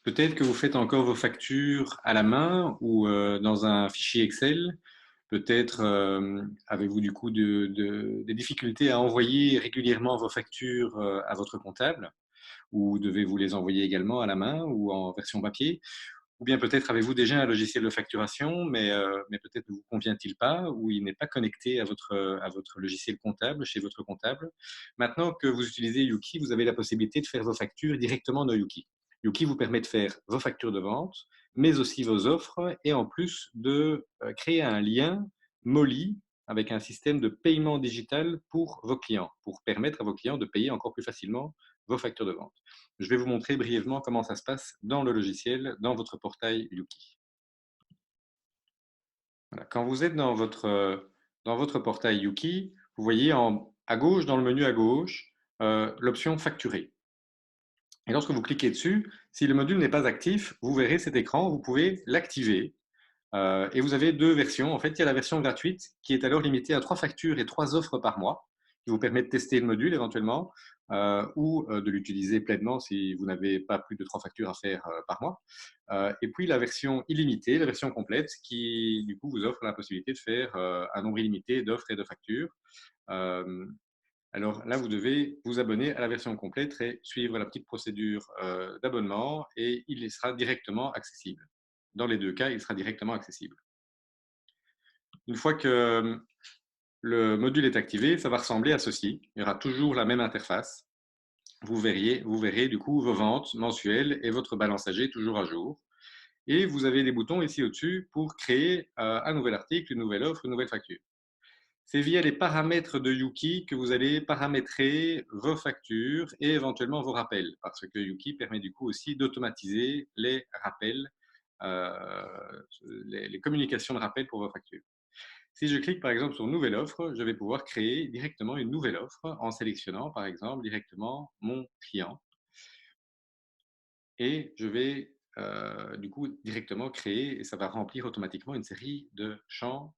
Peut-être que vous faites encore vos factures à la main ou dans un fichier Excel. Peut-être avez-vous du coup des difficultés à envoyer régulièrement vos factures à votre comptable, ou devez-vous les envoyer également à la main ou en version papier? Ou bien peut-être avez-vous déjà un logiciel de facturation, mais peut-être ne vous convient-il pas, ou il n'est pas connecté à votre logiciel comptable, chez votre comptable. Maintenant que vous utilisez Yuki, vous avez la possibilité de faire vos factures directement dans Yuki. Yuki vous permet de faire vos factures de vente, mais aussi vos offres, et en plus de créer un lien Molly avec un système de paiement digital pour vos clients, pour permettre à vos clients de payer encore plus facilement vos factures de vente. Je vais vous montrer brièvement comment ça se passe dans le logiciel, dans votre portail Yuki. Voilà. Quand vous êtes dans votre portail Yuki, vous voyez à gauche, dans le menu à gauche, l'option Facturer. Et lorsque vous cliquez dessus, si le module n'est pas actif, vous verrez cet écran, vous pouvez l'activer. Et vous avez deux versions. En fait, il y a la version gratuite qui est alors limitée à 3 factures et 3 offres par mois, qui vous permet de tester le module éventuellement, ou de l'utiliser pleinement si vous n'avez pas plus de 3 factures à faire par mois. Et puis la version illimitée, la version complète, qui du coup vous offre la possibilité de faire un nombre illimité d'offres et de factures. Euh, alors là, vous devez vous abonner à la version complète et suivre la petite procédure d'abonnement, et il sera directement accessible. Dans les deux cas, il sera directement accessible. Une fois que le module est activé, ça va ressembler à ceci. Il y aura toujours la même interface. Vous verrez du coup vos ventes mensuelles et votre balance âgée toujours à jour. Et vous avez des boutons ici au-dessus pour créer un nouvel article, une nouvelle offre, une nouvelle facture. C'est via les paramètres de Yuki que vous allez paramétrer vos factures et éventuellement vos rappels, parce que Yuki permet du coup aussi d'automatiser les rappels, euh, les communications de rappel pour vos factures. Si je clique par exemple sur Nouvelle offre, je vais pouvoir créer directement une nouvelle offre en sélectionnant par exemple directement mon client, et je vais du coup directement créer, et ça va remplir automatiquement une série de champs.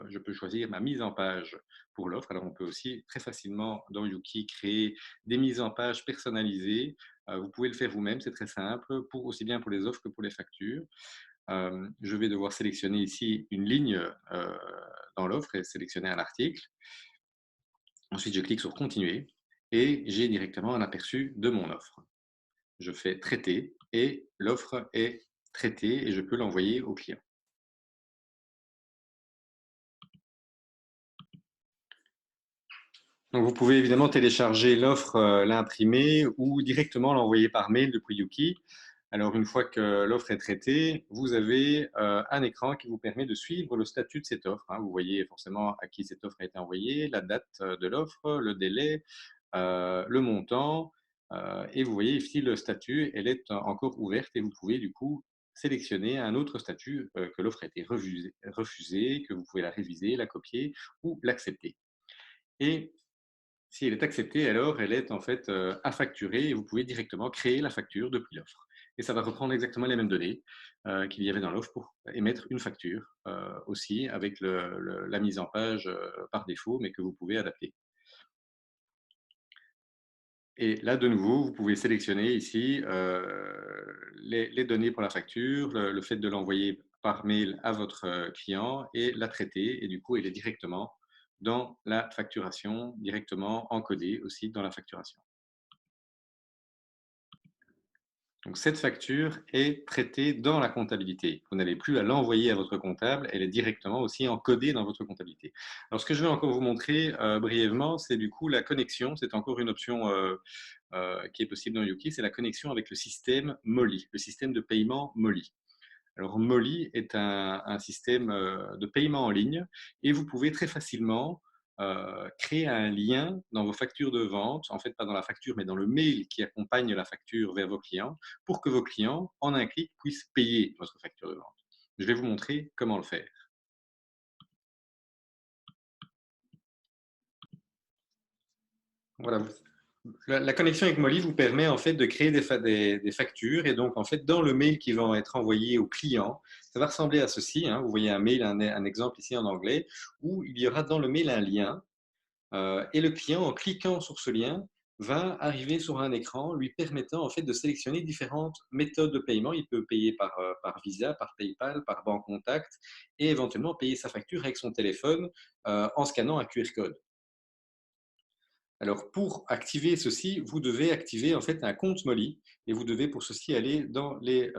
Je peux choisir ma mise en page pour l'offre. Alors on peut aussi très facilement dans Yuki créer des mises en page personnalisées. Vous pouvez le faire vous-même, c'est très simple, aussi bien pour les offres que pour les factures. Je vais devoir sélectionner ici une ligne dans l'offre et sélectionner un article. Ensuite, je clique sur Continuer et j'ai directement un aperçu de mon offre. Je fais Traiter et l'offre est traitée et je peux l'envoyer au client. Donc, vous pouvez évidemment télécharger l'offre, l'imprimer ou directement l'envoyer par mail depuis Yuki. Alors, une fois que l'offre est traitée, vous avez un écran qui vous permet de suivre le statut de cette offre. Vous voyez forcément à qui cette offre a été envoyée, la date de l'offre, le délai, le montant, et vous voyez ici le statut, elle est encore ouverte et vous pouvez du coup sélectionner un autre statut, que l'offre a été refusée, que vous pouvez la réviser, la copier ou l'accepter. Et si elle est acceptée, alors elle est en fait à facturer et vous pouvez directement créer la facture depuis l'offre. Et ça va reprendre exactement les mêmes données qu'il y avait dans l'offre pour émettre une facture aussi avec la mise en page par défaut, mais que vous pouvez adapter. Et là, de nouveau, vous pouvez sélectionner ici les données pour la facture, le fait de l'envoyer par mail à votre client et la traiter. Et du coup, elle est directement dans la facturation, directement encodée aussi dans la facturation. Donc, cette facture est traitée dans la comptabilité. Vous n'avez plus à l'envoyer à votre comptable, elle est directement aussi encodée dans votre comptabilité. Alors, ce que je vais encore vous montrer brièvement, c'est du coup la connexion. C'est encore une option qui est possible dans Yuki, c'est la connexion avec le système Molly, le système de paiement Molly. Alors, Molly est un système de paiement en ligne et vous pouvez très facilement créer un lien dans vos factures de vente, en fait pas dans la facture, mais dans le mail qui accompagne la facture vers vos clients, pour que vos clients, en un clic, puissent payer votre facture de vente. Je vais vous montrer comment le faire. Voilà, la connexion avec Molly vous permet en fait de créer des factures, et donc en fait dans le mail qui va être envoyé au client, ça va ressembler à ceci. Vous voyez un mail, un exemple ici en anglais, où il y aura dans le mail un lien, et le client, en cliquant sur ce lien, va arriver sur un écran lui permettant en fait de sélectionner différentes méthodes de paiement. Il peut payer par Visa, par PayPal, par Banque Contact et éventuellement payer sa facture avec son téléphone en scannant un QR code. Alors, pour activer ceci, vous devez activer en fait un compte Molly et vous devez pour ceci aller dans les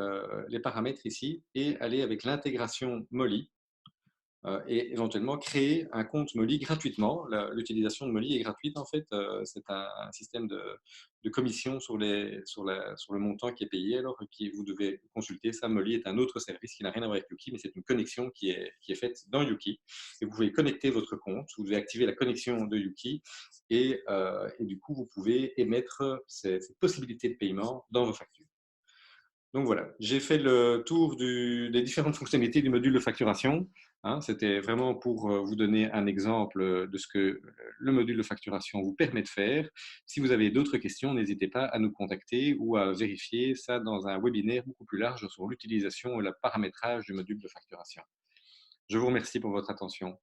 paramètres ici et aller avec l'intégration Molly et éventuellement créer un compte Molly gratuitement. L'utilisation de Molly est gratuite en fait. C'est un système de commission sur le montant qui est payé. Alors vous devez consulter ça. Molly est un autre service qui n'a rien à voir avec Yuki, mais c'est une connexion qui est faite dans Yuki. Et vous pouvez connecter votre compte. Vous devez activer la connexion de Yuki et du coup vous pouvez émettre ces possibilités de paiement dans vos factures. Donc voilà, j'ai fait le tour des différentes fonctionnalités du module de facturation. Hein. C'était vraiment pour vous donner un exemple de ce que le module de facturation vous permet de faire. Si vous avez d'autres questions, n'hésitez pas à nous contacter ou à vérifier ça dans un webinaire beaucoup plus large sur l'utilisation et le paramétrage du module de facturation. Je vous remercie pour votre attention.